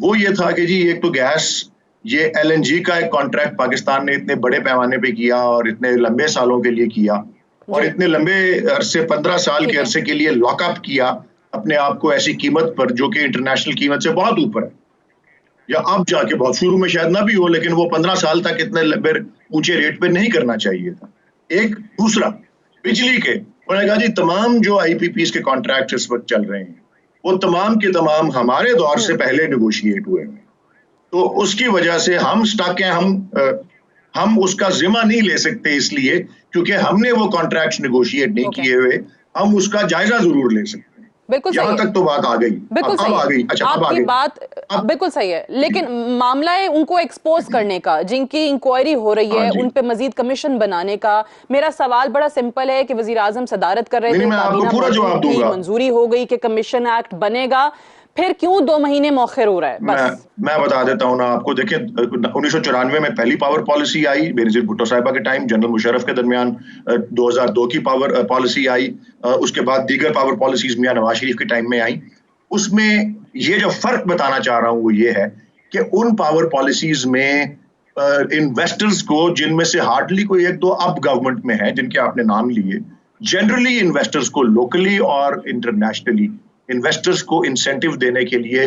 वो ये था कि जी एक तो गैस, ये LNG का एक कॉन्ट्रैक्ट पाकिस्तान ने इतने बड़े पैमाने पे किया और इतने लंबे सालों के लिए किया और इतने लंबे अरसे 15 साल के अरसे के लिए लॉकअप किया अपने आप को ऐसी कीमत पर जो कि इंटरनेशनल कीमत से बहुत ऊपर है, या अब जाके बहुत शुरू में शायद ना भी हो, लेकिन वो 15 साल तक इतने लंबे ऊंचे रेट पे नहीं करना चाहिए था। एक दूसरा बिजली के, उन्होंने कहा जी तमाम जो IPPs के कॉन्ट्रैक्ट इस वक्त चल रहे हैं वो तमाम के तमाम हमारे दौर से पहले नेगोशिएट हुए हैं, तो उसकी वजह से हम स्टक हैं, हम उसका जिम्मा नहीं ले सकते इसलिए क्योंकि हमने वो कॉन्ट्रैक्ट्स नेगोशिएट नहीं किए हुए, हम उसका जायजा जरूर ले सकते हैं। बिल्कुल यहाँ तक तो बात आ गई, बिल्कुल सही आ गई। अच्छा, आपकी बात बिल्कुल सही है, लेकिन मामला है उनको एक्सपोज करने का, जिनकी इंक्वायरी हो रही है उन पे मजीद कमीशन बनाने का। मेरा सवाल बड़ा सिंपल है कि वजीर आजम सदारत कर रहे थे, काबीना पूरा जवाब दूंगा, मंजूरी हो गई कि कमीशन एक्ट बनेगा, फिर क्यों 2 महीने मौखिर हो रहा है? बस मैं बता देता हूं ना आपको। देखिए 1994 में पहली पावर पॉलिसी आई बेनजीर भुट्टो साहिबा के टाइम, जनरल मुशर्रफ के दरमियान 2002 की पावर पॉलिसी आई, उसके बाद दीगर पावर पॉलिसीज मियां नवाज शरीफ के टाइम में आई। उसमें ये जो फर्क बताना चाह रहा हूं वो ये है कि उन पावर पॉलिसीज में इन्वेस्टर्स को, जिनमें से हार्डली कोई एक दो अब गवर्नमेंट में है जिनके आपने नाम लिए, जनरली इन्वेस्टर्स को लोकली और इंटरनेशनली इन्वेस्टर्स को इंसेंटिव देने के लिए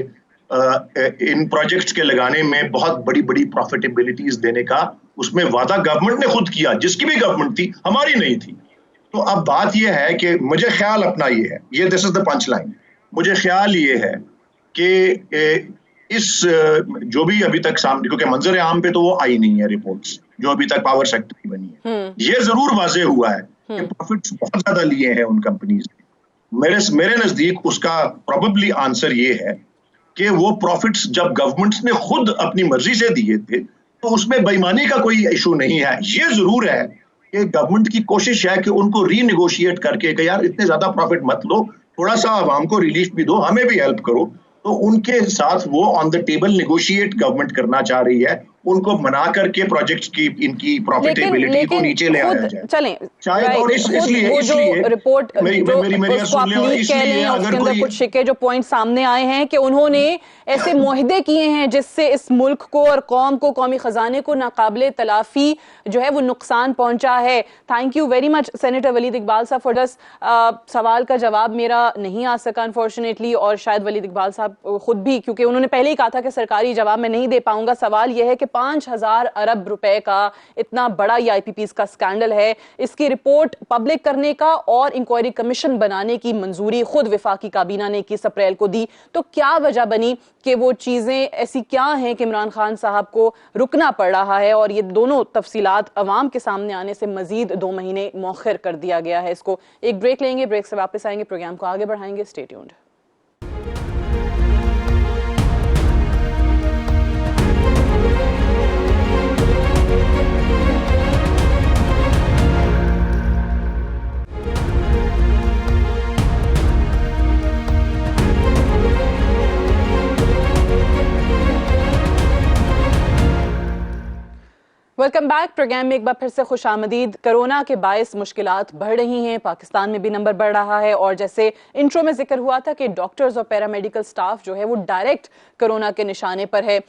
इन प्रोजेक्ट्स के लगाने में बहुत बड़ी बड़ी प्रॉफिटेबिलिटीज देने का उसमें वादा गवर्नमेंट ने खुद किया, जिसकी भी गवर्नमेंट थी, हमारी नहीं थी। तो अब बात यह है कि मुझे ख्याल अपना ये है, ये this is the punch line, मुझे ख्याल ये है कि इस जो भी अभी तक सामने, क्योंकि मंजर आम पे तो वो आई नहीं है रिपोर्ट्स जो अभी तक पावर सेक्टर की बनी है, ये जरूर वाज़ेह हुआ है कि प्रॉफिट्स बहुत ज्यादा लिए हैं उन कंपनीज ने। मेरे नजदीक उसका प्रोबेबली आंसर ये है कि वो प्रॉफिट्स जब गवर्नमेंट्स ने खुद अपनी मर्जी से दिए थे तो उसमें बेईमानी का कोई इशू नहीं है। ये जरूर है कि गवर्नमेंट की कोशिश है कि उनको रीनेगोशिएट करके कि यार इतने ज्यादा प्रॉफिट मत लो, थोड़ा सा आवाम को रिलीफ भी दो, हमें भी हेल्प करो, तो उनके साथ वो on the table negotiate government करना चाह रही है, उनको मना करके प्रोजेक्ट्स की इनकी प्रॉफिटेबिलिटी को नीचे ले आया जाए। चलें शायद, और इसलिए रिपोर्ट उसके अंदर कुछ शिके जो पॉइंट सामने आए हैं कि उन्होंने ऐसे मुआहदे किए हैं जिससे इस मुल्क को और कौम को, कौमी खजाने को नाकाबिले तलाफी जो है वो नुकसान पहुंचा है। Thank you very much senator Waleed Iqbal साहब फॉर दिस। सवाल का जवाब मेरा नहीं आ सका अनफॉर्चुनेटली, और शायद वलीद इकबाल साहब खुद भी, क्योंकि उन्होंने पहले ही कहा था कि सरकारी जवाब में नहीं दे पाऊंगा। सवाल यह है कि 5,000 अरब रुपए का इतना बड़ा ये IPPs का स्कैंडल है, इसकी रिपोर्ट पब्लिक करने का और इंक्वायरी कमीशन बनाने की मंजूरी खुद वफाकी काबीना ने 21 अप्रैल को दी। तो क्या वजह बनी कि वो चीजें ऐसी क्या हैं कि इमरान खान साहब को रुकना पड़ रहा है, और ये दोनों तफसीलात अवाम के सामने आने से मजीद 2 महीने मौखिर कर दिया गया है इसको। एक ब्रेक लेंगे, ब्रेक से वापस आएंगे, प्रोग्राम को आगे बढ़ाएंगे। Stay tuned. Welcome back. Programme में एक बार फिर से खुश आमदीद। कोरोना के बायस मुश्किलात बढ़ रही हैं, पाकिस्तान में भी नंबर बढ़ रहा है, और जैसे इंट्रो में जिक्र हुआ था कि डॉक्टर्स और पैरामेडिकल स्टाफ जो है वो डायरेक्ट कोरोना के निशाने पर है।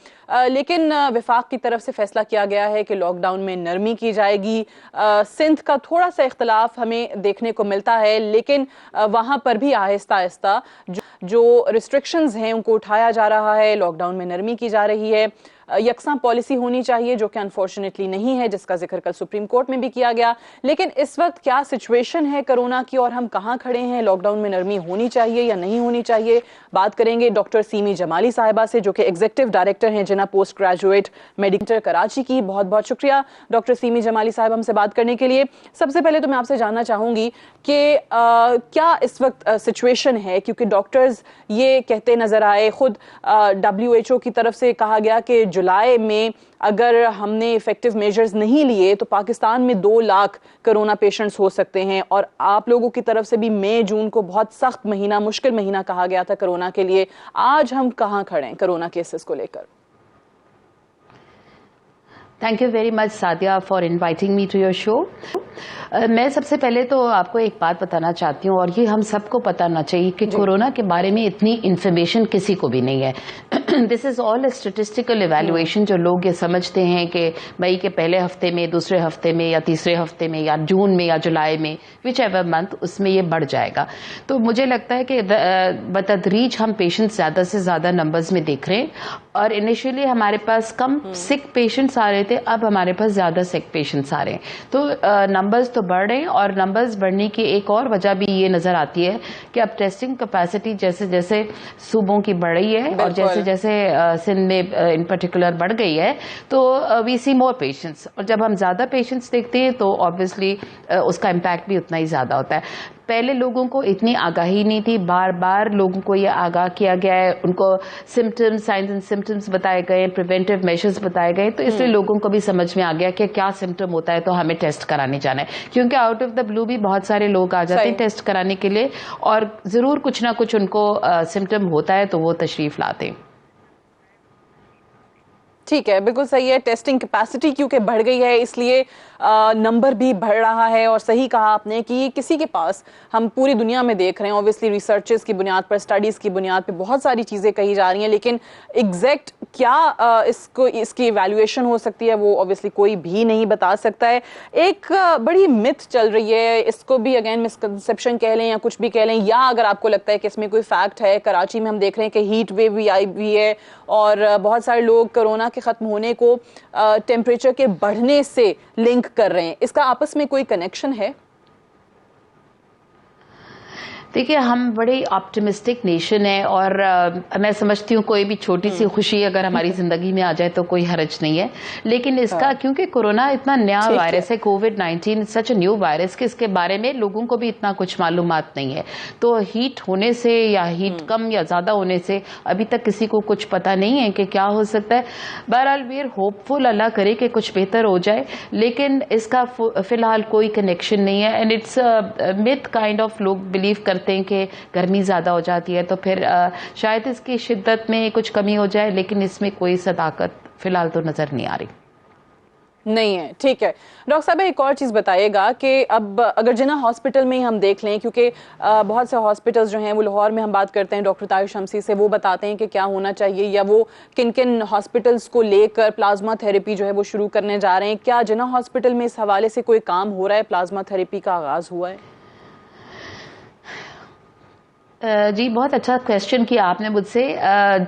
लेकिन वफाक की तरफ से फैसला किया गया है कि लॉकडाउन में नरमी की जाएगी। सिंध का थोड़ा सा इख्तलाफ हमें देखने को मिलता है, लेकिन वहाँ पर भी आहिस्ता आहिस्ता जो रिस्ट्रिक्शंस हैं उनको उठाया जा रहा है, लॉकडाउन में नरमी की जा रही है। यकसां पॉलिसी होनी चाहिए, जो कि अनफॉर्चुनेटली नहीं है, जिसका जिक्र कल सुप्रीम कोर्ट में भी किया गया। लेकिन इस वक्त क्या सिचुएशन है कोरोना की और हम कहां खड़े हैं, लॉकडाउन में नरमी होनी चाहिए या नहीं होनी चाहिए, बात करेंगे डॉक्टर सीमी जमाली साहिबा से, जो कि एग्जीक्यूटिव डायरेक्टर हैं जिना पोस्ट ग्रेजुएट मेडिकल कराची की। बहुत बहुत शुक्रिया डॉक्टर सीमी जमाली साहब हमसे बात करने के लिए। सबसे पहले तो मैं आपसे जानना चाहूंगी कि क्या इस वक्त सिचुएशन है, क्योंकि डॉक्टर्स ये कहते नजर आए, खुद WHO की तरफ से कहा गया कि जुलाई में अगर हमने इफेक्टिव मेजर्स नहीं लिए तो पाकिस्तान में 2 लाख कोरोना पेशेंट्स हो सकते हैं, और आप लोगों की तरफ से भी मई जून को बहुत सख्त महीना, मुश्किल महीना कहा गया था कोरोना के लिए। आज हम कहां खड़े हैं कोरोना केसेस को लेकर? Thank you very much, Sadia, for inviting me to your show. मैं सबसे पहले तो आपको एक बात बताना चाहती हूँ, और ये हम सबको पता होना चाहिए कि कोरोना के बारे में इतनी इन्फॉर्मेशन किसी को भी नहीं है। This is all A statistical evaluation. जो लोग ये समझते हैं कि मई के पहले हफ्ते में, दूसरे हफ्ते में, या तीसरे हफ्ते में, या जून में, या जुलाई में, विच एवर मंथ, उसमें ये बढ़ जाएगा। तो मुझे लगता है कि बतदरीज हम पेशेंट्स ज्यादा से ज्यादा नंबर्स में देख रहे हैं, और इनिशियली हमारे पास कम सिक पेशेंट्स आ रहे थे, अब हमारे पास ज्यादा सिक पेशेंट्स आ रहे हैं। तो नंबर्स तो बढ़ रहे हैं, और नंबर्स बढ़ने की एक और वजह भी ये नजर आती है कि अब टेस्टिंग कैपेसिटी जैसे जैसे सूबों की बढ़ रही है, और जैसे जैसे सिंध में इन पर्टिकुलर बढ़ गई है, तो वी सी मोर पेशेंट्स। और जब हम ज्यादा पेशेंट्स देखते हैं तो ऑब्वियसली उसका इम्पैक्ट भी उतना ही ज्यादा होता है। पहले लोगों को इतनी आगाही नहीं थी, बार बार लोगों को ये आगाह किया गया है, उनको सिम्टम्स, साइंस एंड सिम्टम्स बताए गए, प्रिवेंटिव मेजर्स बताए गए, तो इसलिए लोगों को भी समझ में आ गया कि क्या सिम्टम होता है तो हमें टेस्ट कराने जाना है। क्योंकि आउट ऑफ द ब्लू भी बहुत सारे लोग आ जाते हैं टेस्ट कराने के लिए, और जरूर कुछ ना कुछ उनको सिम्टम होता है तो वो तशरीफ लाते हैं। ठीक है, बिल्कुल सही है। टेस्टिंग कैपेसिटी क्योंकि बढ़ गई है, इसलिए नंबर भी बढ़ रहा है। और सही कहा आपने कि किसी के पास, हम पूरी दुनिया में देख रहे हैं, ऑब्वियसली रिसर्चेस की बुनियाद पर, स्टडीज की बुनियाद पर बहुत सारी चीजें कही जा रही हैं, लेकिन एग्जैक्ट क्या इसकी इवैल्यूएशन हो सकती है वो ऑब्वियसली कोई भी नहीं बता सकता है। एक बड़ी मिथ चल रही है, इसको भी अगेन मिसकंसेप्शन कह लें या कुछ भी कह लें, या अगर आपको लगता है कि इसमें कोई फैक्ट है, कराची में हम देख रहे हैं कि हीट वेव भी आई हुई है, और बहुत सारे लोग कोरोना के खत्म होने को टेम्परेचर के बढ़ने से लिंक कर रहे हैं। इसका आपस में कोई कनेक्शन है? देखिए, हम बड़े ऑप्टिमिस्टिक नेशन है, और मैं समझती हूँ कोई भी छोटी सी खुशी अगर हमारी जिंदगी में आ जाए तो कोई हर्ज नहीं है। लेकिन इसका क्योंकि कोरोना इतना नया वायरस है, कोविड-19 सच अ न्यू वायरस, कि इसके बारे में लोगों को भी इतना कुछ मालूमात नहीं है। तो हीट होने से या हीट कम या ज्यादा होने से अभी तक किसी को कुछ पता नहीं है कि क्या हो सकता है। बहरहाल वी आर होपफुल, अल्लाह करे कि कुछ बेहतर हो जाए, लेकिन इसका फिलहाल कोई कनेक्शन नहीं है। And it's myth kind of, लोग बिलीव करते हैं कि गर्मी ज्यादा हो जाती है तो फिर शायद इसकी शिद्दत में कुछ कमी हो जाए, लेकिन इसमें कोई सदाकत फिलहाल तो नजर नहीं आ रही। नहीं है। ठीक है डॉक्टर साहब, एक और चीज बताइएगा कि अब अगर जिन्ना हॉस्पिटल में ही हम देख लें, क्योंकि बहुत से हॉस्पिटल्स जो हैं वो लाहौर में हम बात करते हैं डॉक्टर ताहिर शमसी से, वो बताते हैं कि क्या होना चाहिए, या वो किन किन हॉस्पिटल्स को लेकर प्लाज्मा थेरेपी जो है वो शुरू करने जा रहे हैं। क्या जिन्ना हॉस्पिटल में इस हवाले से कोई काम हो रहा है, प्लाज्मा थेरेपी का आगाज हुआ है? जी, बहुत अच्छा क्वेश्चन किया आपने मुझसे।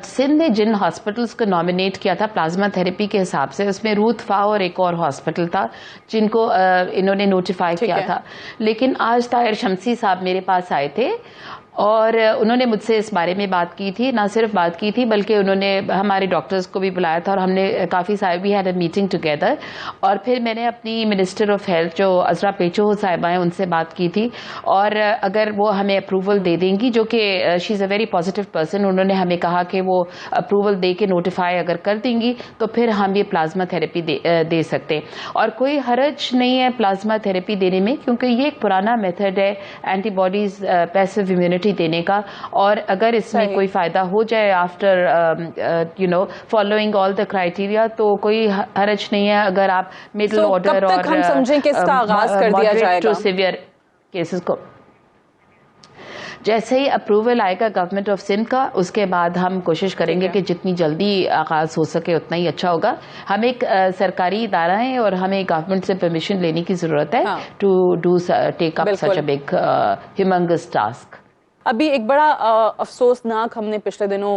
सिंध ने जिन हॉस्पिटल्स को नॉमिनेट किया था प्लाज्मा थेरेपी के हिसाब से, उसमें रूथ फा और एक और हॉस्पिटल था जिनको इन्होंने नोटिफाई किया था। लेकिन आज ताहिर शमसी साहब मेरे पास आए थे और उन्होंने मुझसे इस बारे में बात की थी। ना सिर्फ बात की थी बल्कि उन्होंने हमारे डॉक्टर्स को भी बुलाया था और हमने काफ़ी सारे we had a meeting together. और फिर मैंने अपनी मिनिस्टर ऑफ हेल्थ जो अजरा पेचो साहिबा हैं उनसे बात की थी, और अगर वो हमें अप्रूवल दे देंगी, जो कि she is a very positive person, उन्होंने हमें कहा कि वो अप्रूवल दे के नोटिफाई अगर कर देंगी तो फिर हम ये प्लाज्मा थेरेपी दे सकते हैं। और कोई हरज नहीं है प्लाज्मा थेरेपी देने में, क्योंकि ये एक पुराना मेथड है एंटीबॉडीज पैसिव इम्यूनिटी देने का, और अगर इसमें कोई फायदा हो जाए after following all the criteria तो कोई हरज नहीं है। अगर आप मिडिल ऑर्डर और हम समझें कि इसका आगाज कर दिया जाएगा सिवियर केसेस को, जैसे ही अप्रूवल आएगा गवर्नमेंट ऑफ सिंध का, उसके बाद हम कोशिश करेंगे कि जितनी जल्दी आगाज हो सके उतना ही अच्छा होगा। हम एक सरकारी इदारा है और हमें गवर्नमेंट से परमिशन लेने की जरूरत है to do take up such a big humongous task. अभी एक बड़ा अफसोसनाक हमने पिछले दिनों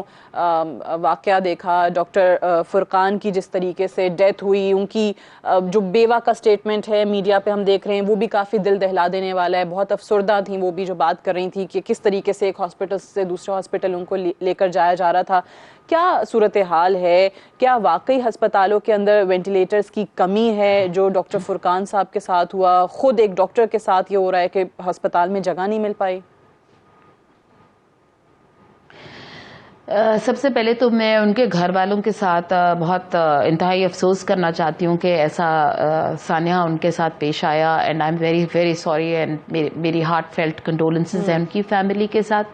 वाकया देखा, डॉक्टर फुरकान की जिस तरीके से डेथ हुई, उनकी जो बेवा का स्टेटमेंट है मीडिया पे हम देख रहे हैं वो भी काफ़ी दिल दहला देने वाला है। बहुत अफसरदा थी वो भी, जो बात कर रही थी कि किस तरीके से एक हॉस्पिटल से दूसरे हॉस्पिटल उनको लेकर जाया जा रहा था। क्या सूरत हाल है? क्या वाकई अस्पतालों के अंदर वेंटिलेटर्स की कमी है जो डॉक्टर फुरकान साहब के साथ हुआ? खुद एक डॉक्टर के साथ ये हो रहा है कि अस्पताल में जगह नहीं मिल पाई। सबसे पहले तो मैं उनके घर वालों के साथ बहुत इंतहाई अफसोस करना चाहती हूँ कि ऐसा सानिया उनके साथ पेश आया, and I am very very sorry, and मेरी हार्ट फेल्ट कंडोलेंसेस हैं उनकी फैमिली के साथ।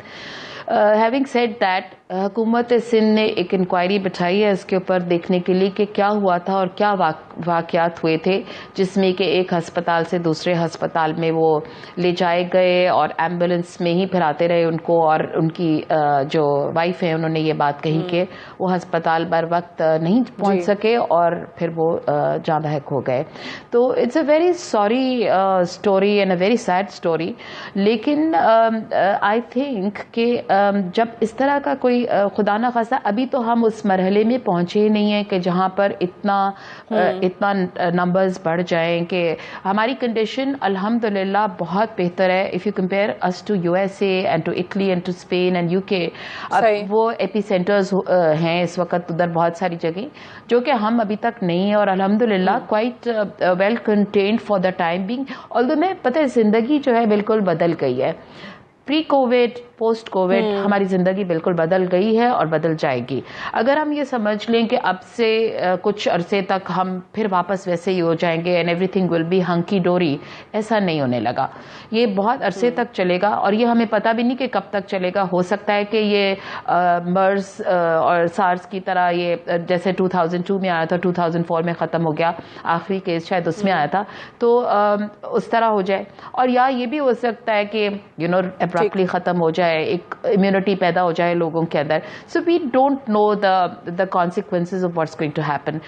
हैविंग सेड दैट, हुकूमत सिंध ने एक इंक्वायरी बिठाई है इसके ऊपर देखने के लिए कि क्या हुआ था और क्या वाक़यात हुए थे, जिसमें कि एक अस्पताल से दूसरे अस्पताल में वो ले जाए गए और एम्बुलेंस में ही फिर आते रहे उनको, और उनकी जो वाइफ है उन्होंने ये बात कही कि वो अस्पताल बर वक्त नहीं पहुंच सके और फिर वो जान बहक हो गए। तो it's a very sorry story and a very sad story. लेकिन आई थिंक कि जब इस तरह का कोई खुदा ना खास्ता, अभी तो हम उस मरहले में पहुंचे ही नहीं है कि जहां पर इतना नंबर्स बढ़ जाएं कि हमारी कंडीशन अल्हम्दुलिल्लाह बहुत बेहतर है। If you compare us to USA and to Italy and to Spain and UK, अब वो एपी सेंटर्स हैं इस वक्त उधर बहुत सारी जगह, जो कि हम अभी तक नहीं है, और अल्हम्दुलिल्लाह quite well contained for the time being. Although मैं पता है ज़िंदगी जो है बिल्कुल बदल गई है, प्री कोविड पोस्ट कोविड हमारी ज़िंदगी बिल्कुल बदल गई है और बदल जाएगी। अगर हम ये समझ लें कि अब से कुछ अरसे तक हम फिर वापस वैसे ही हो जाएंगे and everything will be hunky डोरी, ऐसा नहीं होने लगा। ये बहुत अरसे तक चलेगा और ये हमें पता भी नहीं कि कब तक चलेगा। हो सकता है कि ये मर्स और सार्स की तरह ये जैसे 2002 में आया था 2004 में ख़त्म हो गया, आखिरी केस शायद उसमें आया था, तो उस तरह हो जाए। और या ये भी हो सकता है कि अब्रप्टली ख़त्म हो जाए, एक इम्यूनिटी पैदा हो जाए लोगों के अंदर। So we don't know the consequences of what's going to happen.